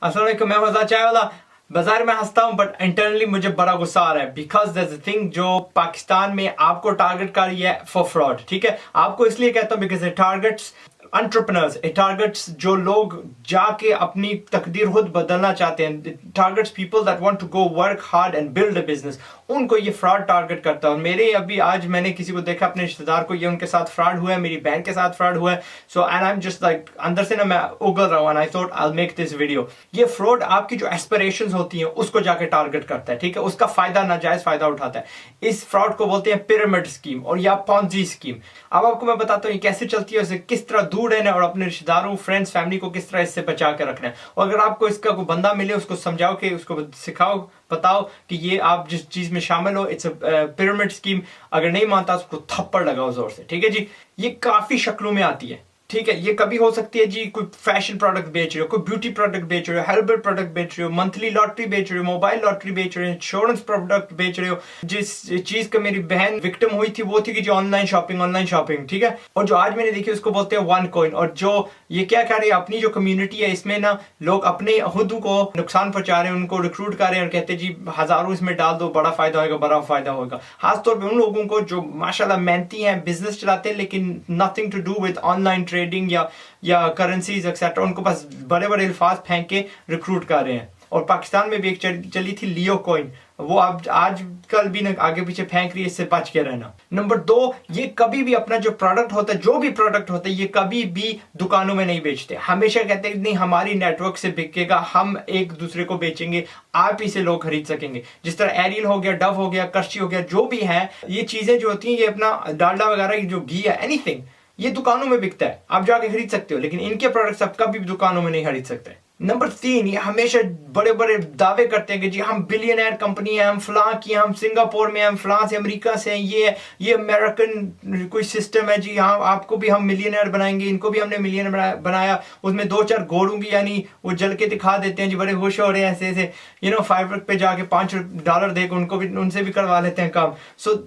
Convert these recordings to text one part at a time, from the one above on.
अस्सलाम वालेकुम, मैं मजा चाय वाला। बाजार में हंसता हूँ बट इंटरनली मुझे बड़ा गुस्सा आ रहा है बिकॉज दैट्स अ थिंग जो पाकिस्तान में आपको टारगेट कर रही है फॉर फ्रॉड। ठीक है, आपको इसलिए कहता हूँ because it targets entrepreneurs, it targets जो लोग जाके अपनी तकदीर खुद बदलना चाहते हैं, it targets people that want to go work hard and build a business, उनको ये फ्रॉड टारगेट करता है। और मेरे अभी आज मैंने किसी को देखा, अपने रिश्तेदार को, ये उनके साथ फ्रॉड हुआ है, मेरी बहन के साथ फ्रॉड हुआ है। So and I am just like अंदर से ना मैं उगल रहा हूँ and I thought I will make this video. ये फ्रॉड आपकी जो एस्पिरेशंस होती हैं उसको जाके टारगेट करता है। ठीक है, उसका फायदा, नाजायज फायदा उठाता है। इस फ्रॉड को बोलते हैं पिरामिड स्कीम और या पॉन्जी स्कीम। अब आपको मैं बताता हूँ ये कैसे चलती है, उसे किस तरह दूर रहना है और अपने रिश्तेदारों, फ्रेंड्स, फैमिली को किस तरह इससे बचा के रखना है। और अगर आपको इसका कोई बंदा मिले, उसको समझाओ, कि उसको सिखाओ, बताओ कि ये आप जिस चीज में शामिल हो, इट्स अ पिरामिड स्कीम। अगर नहीं मानता उसको थप्पड़ लगाओ जोर से। ठीक है जी, ये काफी शक्लों में आती है। ठीक है, ये कभी हो सकती है जी, कोई फैशन प्रोडक्ट बेच रहे हो, कोई ब्यूटी प्रोडक्ट बेच रहे हो, हेल्बर प्रोडक्ट बेच रहे हो, मंथली लॉटरी बेच रहे हो, मोबाइल लॉटरी बेच रहे हो, इंश्योरेंस प्रोडक्ट बेच रहे हो। जिस चीज का मेरी बहन विक्टिम हुई थी वो थी कि जो ऑनलाइन शॉपिंग। ठीक है, और जो आज मैंने देखी उसको बोलते हैं वन कॉइन। और जो ये क्या कर रही है, अपनी जो कम्युनिटी है इसमें ना लोग अपने खुद को नुकसान पहुंचा रहे हैं, उनको रिक्रूट कर रहे हैं और कहते हैं जी हजारों इसमें डाल दो, बड़ा फायदा होगा। खासतौर पर उन लोगों को जो माशाल्लाह मेहनती हैं, बिजनेस चलाते हैं, लेकिन nothing to do with online trading या करेंसीज एक्सेट्रा। उनको बस बड़े बड़े अल्फाज फेंक के रिक्रूट कर रहे हैं। और पाकिस्तान में भी एक चली थी लियो कॉइन, वो अब आजकल भी ना आगे पीछे फेंक रही है, इससे बच के रहना। नंबर 2, ये कभी भी अपना जो प्रोडक्ट होता है, जो भी प्रोडक्ट होता है, ये कभी भी दुकानों में नहीं बेचते। हमेशा कहते हैं नहीं हमारी नेटवर्क से बिकेगा, हम एक दूसरे को बेचेंगे, आप ही से लोग खरीद सकेंगे। जिस तरह एरियल हो गया, डव हो गया, कर्शी हो गया, जो भी है ये चीजें जो होती हैं, ये अपना डालडा वगैरह जो घी है, एनीथिंग, ये दुकानों में बिकता है, आप जाके खरीद सकते हो, लेकिन इनके प्रोडक्ट्स आप कभी भी दुकानों में नहीं खरीद सकते। नंबर 3, ये हमेशा बड़े बड़े दावे करते हैं कि जी हम बिलियनर कंपनी है, हम फलां की, हम सिंगापुर में, हम फलां से, अमेरिका से, ये अमेरिकन कोई सिस्टम है जी, हाँ आपको भी हम मिलियनर बनाएंगे, इनको भी हमने मिलियनर बनाया। उसमें 2-4 घोड़ूंगी यानी वो जल के दिखा देते हैं जी, बड़े खुश हो रहे हैं ऐसे फाइवर पे जाके $5 देकर उनको भी, उनसे भी करवा लेते हैं काम। सो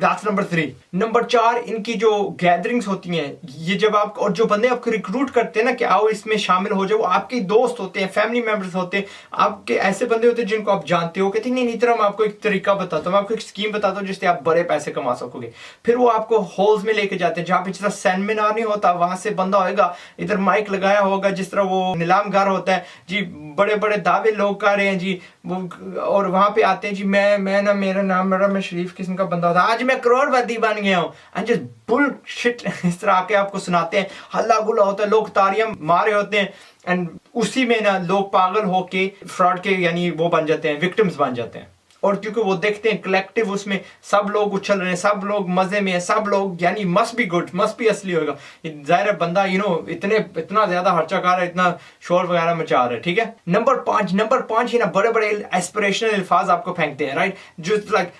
That's number 3. नंबर 4, इनकी जो गैदरिंग्स होती हैं, ये जब आप, और जो बंदे आपको रिक्रूट करते हैं ना कि आओ इसमें शामिल हो जाओ, वो आपके दोस्त होते हैं, फैमिली मेंबर्स होते हैं, आपके ऐसे बंदे होते हैं जिनको आप जानते हो, कहते हैं नहीं तरह मैं आपको एक तरीका बताता हूँ, मैं आपको एक स्कीम बताता हूँ जिससे आप बड़े पैसे कमा सकोगे। फिर वो आपको हॉल्स में लेके जाते हैं जहाँ पे जिस तरह सेमिनार नहीं होता, वहां से बंदा होगा, इधर माइक लगाया होगा, जिस तरह वो नीलाम घर होता है जी, बड़े बड़े दावे लोग कर रहे हैं जी वो, और वहां पे आते हैं जी मैं ना, मेरा नाम मैं शरीफ किस्म का बंदा था, आज मैं करोड़पति बन गया हूँ, एंड जस्ट बुलशिट इस तरह आके आपको सुनाते हैं। हल्ला गुल्ला होता है, लोग तालियां मारे होते हैं, एंड उसी में ना लोग पागल होके फ्रॉड के यानी वो बन जाते हैं, विक्टिम्स बन जाते हैं। और क्योंकि वो देखते हैं कलेक्टिव, उसमें सब लोग उछल रहे हैं, सब लोग मजे में है, सब लोग यानी must be good, must be असली होगा। जाहिर है बंदा इतना ज्यादा खर्चा कर रहा है, इतना शोर वगैरह मचा रहा है। ठीक है, नंबर 5 ही ना बड़े बड़े एस्पिरेशनल अल्फाज आपको फेंकते हैं, राइट, जो like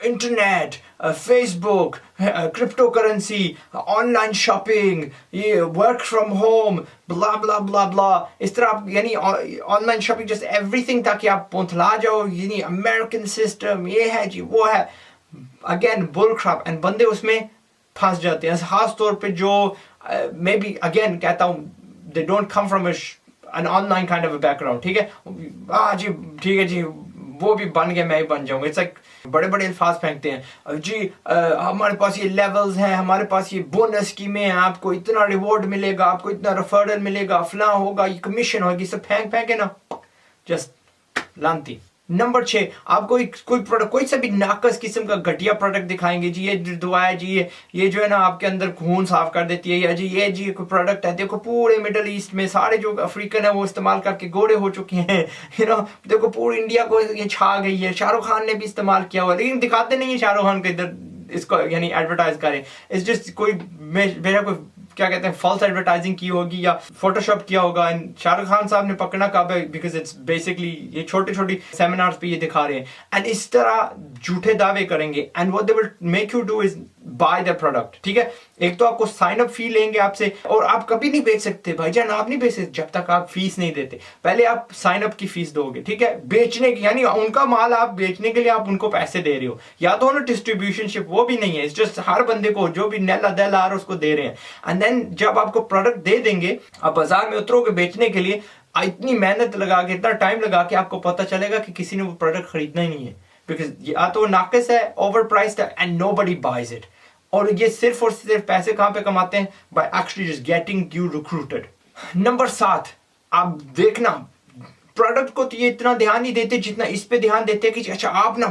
internet, Facebook, crypto currency, online shopping, ये वर्क फ्रॉम होम, ब्ला ब्ला ब्ला ब्ला, इस तरह आप यानी ऑनलाइन शॉपिंग, जस्ट एवरीथिंग, ताकि आप पहुंचला जाओ, यानी अमेरिकन सिस्टम, ये है जी वो है, अगेन बुल क्रैप, एंड बंदे उसमें फंस जाते हैं। खास तौर पे जो मे बी अगेन कहता हूँ, they don't come from an online kind of background. ठीक है, जी ठीक है जी, वो भी बन गया, मैं ही बन जाऊंगा। इट्स लाइक बड़े बड़े अल्फाज फेंकते हैं जी, हमारे पास ये लेवल्स हैं, हमारे पास ये बोनस स्कीमें हैं, आपको इतना रिवॉर्ड मिलेगा, आपको इतना रेफरल मिलेगा, फलां होगा, ये कमीशन होगी, सब फेंक फेंके ना जस्ट लानती। नंबर 6, आपको कोई प्रोडक्ट, कोई सा भी नाकस किस्म का घटिया प्रोडक्ट दिखाएंगे जी, ये दुआ है जी, ये जो है ना आपके अंदर खून साफ कर देती है, या जी ये जी कोई प्रोडक्ट है, देखो पूरे मिडल ईस्ट में सारे जो अफ्रीकन है वो इस्तेमाल करके गोरे हो चुके हैं, देखो पूरी इंडिया को ये छा गई है, शाहरुख खान ने भी इस्तेमाल किया हुआ, लेकिन दिखाते नहीं है शाहरुख खान को इधर इसको यानी एडवर्टाइज करें। इट्स जस्ट कोई मेरा कोई क्या कहते हैं फॉल्स एडवर्टाइजिंग की होगी या फोटोशॉप किया होगा, एंड शाहरुख खान साहब ने पकड़ना कब है, बिकॉज इट्स बेसिकली ये छोटे छोटे सेमिनार्स पे ये दिखा रहे हैं, एंड इस तरह झूठे दावे करेंगे, and what they will make you do is by the product. ठीक है, एक तो आपको साइन अप फी लेंगे आपसे, और आप कभी नहीं बेच सकते भाईजान, आप नहीं बेच सकते जब तक आप फीस नहीं देते, पहले आप साइन अप की फीस दोगे। ठीक है, बेचने की यानी उनका माल आप बेचने के लिए आप उनको पैसे दे रहे हो, या तो ना डिस्ट्रीब्यूशनशिप, वो भी नहीं है, इट्स जस्ट हर बंदे को जो भी नेला दल आ रहा है उसको दे रहे हैं, एंड देन जब आपको प्रोडक्ट दे देंगे, आप बाजार में उतरोगे बेचने के लिए, इतनी मेहनत लगा के, इतना टाइम लगा के आपको पता चलेगा कि किसी ने वो प्रोडक्ट खरीदना ही नहीं है, बिकॉज या तो नाकिस है, ओवर प्राइस्ड है, एंड नोबडी बाइज इट। और ये सिर्फ और सिर्फ पैसे कहां पे कमाते हैं? By actually just getting you recruited. Number 7, आप देखना प्रोडक्ट को तो ये इतना ध्यान नहीं देते जितना इस पे ध्यान देते हैं कि अच्छा आप ना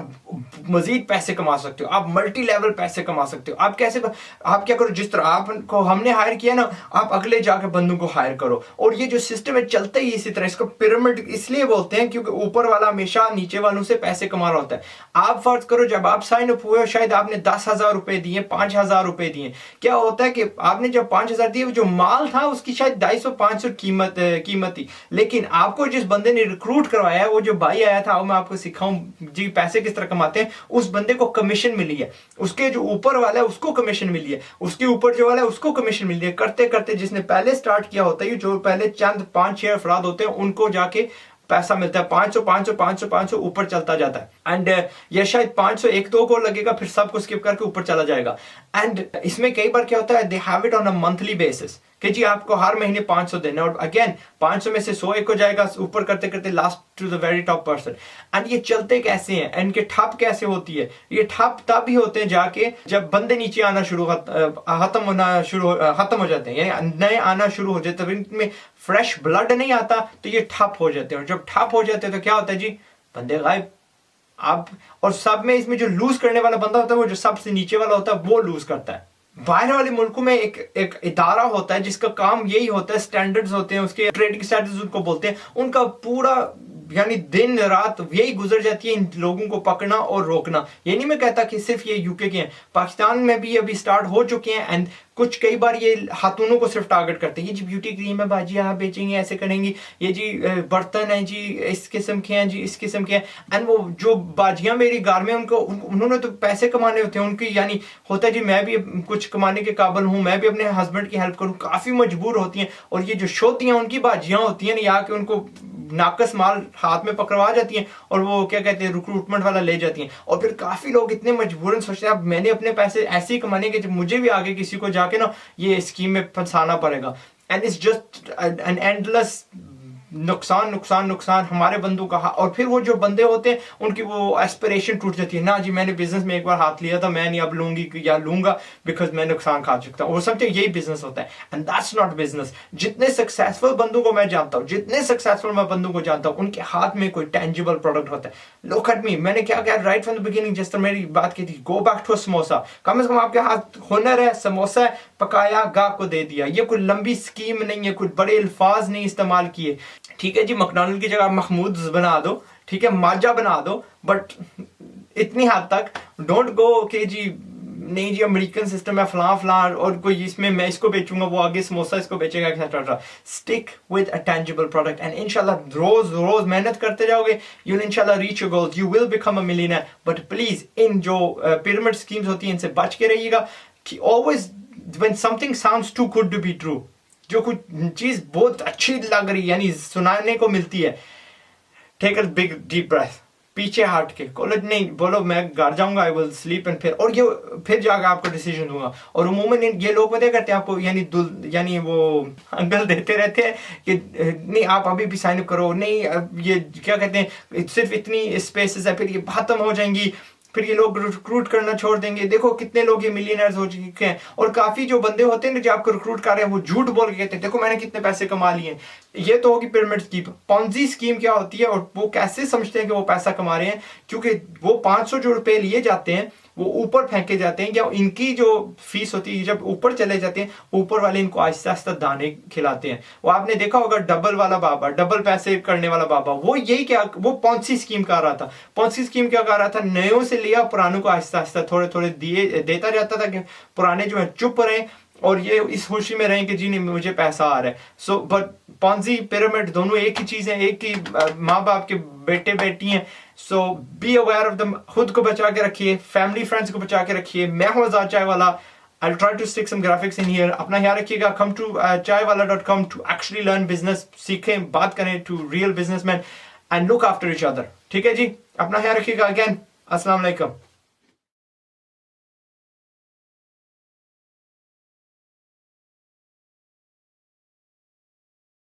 मजीद पैसे कमा सकते हो, आप मल्टी लेवल पैसे कमा सकते हो। आप कैसे, आप क्या करो, जिस तरह आपको हमने हायर किया ना, आप अगले जाके बंदों को हायर करो। और ये जो सिस्टम है चलता ही इसी तरह। इसको पिरामिड इसलिए बोलते हैं क्योंकि ऊपर वाला हमेशा नीचे वालों से पैसे कमा रहा होता है। आप फर्ज करो जब आप साइन अप हुए, शायद आपने 10,000 रुपए दिए, 5,000 रुपए दिए। क्या होता है कि आपने जब 5,000 दिए, जो माल था उसकी शायद 250-500 कीमत थी, लेकिन आपको जिस बंदे ने रिक्रूट करवाया है, वो जो भाई आया था, मैं आपको सिखाऊं जी पैसे किस तरह कमाते हैं, उस बंदे को कमीशन मिली है, उसके जो ऊपर वाला है उसको कमीशन मिली है, उसके ऊपर जो वाला है उसको कमीशन मिली है। करते करते जिसने पहले स्टार्ट किया होता है, जो पहले चंद 5-6 अफराद होते हैं, उनको जाके पैसा मिलता है 500 ऊपर चलता जाता है। एंड ये शायद 500 1-2 को लगेगा, फिर सबको स्किप करके ऊपर चला जाएगा। एंड इसमें कई बार क्या होता है, they have it on a monthly basis कि जी आपको हर महीने 500 देना, और अगेन 500 में से 100 एक हो जाएगा, ऊपर करते करते last to the very top person. And ये चलते कैसे हैं, एंड के ठप कैसे होती है? ये ठप तब ही होते हैं जाके जब बंदे नीचे आना खत्म हो जाते हैं, यानी नए आना शुरू हो जाते हैं, इनमें फ्रेश ब्लड नहीं आता, तो ये ठप हो जाते हैं। और जब ठप हो जाते हैं तो क्या होता है जी, बंदे गायब। आप और सब में इसमें जो लूज करने वाला बंदा होता है, वो जो सबसे नीचे वाला होता है, वो लूज करता है। बाहर वाले मुल्कों में एक इदारा होता है जिसका काम यही होता है, स्टैंडर्ड्स होते हैं उसके, ट्रेडिंग स्टैंडर्ड्स उनको बोलते हैं, उनका पूरा यानी दिन रात यही गुजर जाती है इन लोगों को पकड़ना और रोकना। ये नहीं मैं कहता कि सिर्फ ये यूके के हैं, पाकिस्तान में भी अभी स्टार्ट हो चुके हैं। एंड कुछ कई बार ये खातूनों को सिर्फ टारगेट करते हैं, ये जी ब्यूटी क्रीम है बाजी, आप बेचेंगे, ऐसे करेंगे, ये जी बर्तन है जी इस किस्म के हैं जी, इस किस्म के हैं। एंड वो जो बाजियां मेरी घर में, उन्होंने तो पैसे कमाने होते हैं उनकी, यानी होता है जी मैं भी कुछ कमाने के काबिल हूँ, मैं भी अपने हस्बैंड की हेल्प करूँ, काफी मजबूर होती हैं। और ये जो शोतियां उनकी बाजियां होती हैं, या कि उनको नाकस माल हाथ में पकड़वा जाती हैं और वो क्या कहते हैं रिक्रूटमेंट वाला ले जाती हैं। और फिर काफी लोग इतने मजबूरन सोचते हैं अब मैंने अपने पैसे ऐसे ही कमाने के, जब मुझे भी आगे किसी को जाके ना ये स्कीम में फंसाना पड़ेगा। And it's just an endless नुकसान नुकसान नुकसान हमारे बंदों का। और फिर वो जो बंदे होते हैं उनकी वो एस्पिरेशन टूट जाती है, ना जी मैंने बिजनेस में एक बार हाथ लिया था, मैं नहीं अब लूंगी या लूंगा बिकॉज मैं नुकसान खा चुका हूं। वो समझते यही बिजनेस होता है, एंड दैट्स नॉट बिजनेस। जितने सक्सेसफुल बंदों को मैं जानता हूं, जितने सक्सेसफुल मैं बंदों को जानता हूं, उनके हाथ में कोई टेंजिबल प्रोडक्ट होता है। लुक एट मी, मैंने क्या किया राइट फ्रॉम द बिगिनिंग, जिस तरह मेरी बात की थी, go back to a samosa. कम से कम आपके हाथ हुनर है, समोसा है, पकाया, गाहक को दे दिया। ये कोई लंबी स्कीम नहीं है, कोई बड़े अल्फाज नहीं इस्तेमाल किए। ठीक है जी, मैकडॉनल्ड की जगह महमूद बना दो, ठीक है, माजा बना दो, बट इतनी हद तक डोंट गो कि जी नहीं जी अमेरिकन सिस्टम है फलां फलां, और कोई इसमें मैं इसको बेचूंगा, वो आगे समोसा इसको बेचेगा, etcetera. Stick with a tangible product, and इंशाल्लाह रोज रोज मेहनत करते जाओगे, यू विल इंशाल्लाह reach your goals, you will become a millionaire. But please इन जो पिरामिड स्कीम्स होती हैं इनसे बच के रहिएगा, कि always when something sounds too good to be true, जो कुछ चीज बहुत अच्छी लग रही है यानी सुनाने को मिलती है, take a big deep breath, पीछे हट के कॉलेज नहीं बोलो मैं घर जाऊंगा, आई विल स्लीप, एंड फिर जाकर आपको डिसीजन दूंगा। और उमूमन ये लोग पता करते हैं आपको, यानी वो अंकल देते रहते हैं कि नहीं आप अभी भी साइन अप करो, नहीं ये क्या कहते हैं सिर्फ इतनी स्पेसेस है, फिर ये खत्म हो जाएंगी, फिर ये लोग रिक्रूट करना छोड़ देंगे। देखो कितने लोग ये मिलियनर्स हो चुके हैं। और काफी जो बंदे होते हैं ना जो आपको रिक्रूट कर रहे हैं, वो झूठ बोल के कहते हैं देखो मैंने कितने पैसे कमा लिए हैं। ये तो होगी पिरामिड स्कीम। पॉन्जी स्कीम क्या होती है और वो कैसे समझते हैं कि वो पैसा कमा रहे हैं, क्योंकि वो 500 जो रुपए लिए जाते हैं वो ऊपर फेंके जाते हैं, या इनकी जो फीस होती है जब ऊपर चले जाते हैं, ऊपर वाले इनको आहिस्ता आहिस्ता दाने खिलाते हैं। वो आपने देखा होगा डबल वाला बाबा, डबल पैसे करने वाला बाबा, वो यही क्या, वो पॉन्सी स्कीम कर रहा था। पॉन्सी स्कीम क्या कर रहा था, नयों से लिया पुरानों को आहिस्ता आहिस्ता थोड़े थोड़े देता जाता था कि पुराने जो है चुप रहे और ये इस खुशी में रहें कि जी नहीं मुझे पैसा आ रहा है। सो बट पॉन्जी पिरामिड दोनों एक ही चीज है, एक ही माँ बाप के बेटे बेटी हैं। सो बी अवेयर ऑफ दम, खुद को बचा के रखिए, फैमिली फ्रेंड्स को बचा के रखिए। मैं हूं आजाद चाय वाला, I'll try to stick some graphics in here। अपना ख्याल रखिएगा। come to chaiwala.com to actually learn business, सीखें, बात करें to real businessmen and look after each other। ठीक है जी, अपना ख्याल रखिएगा। again अस्सलाम वालेकुम।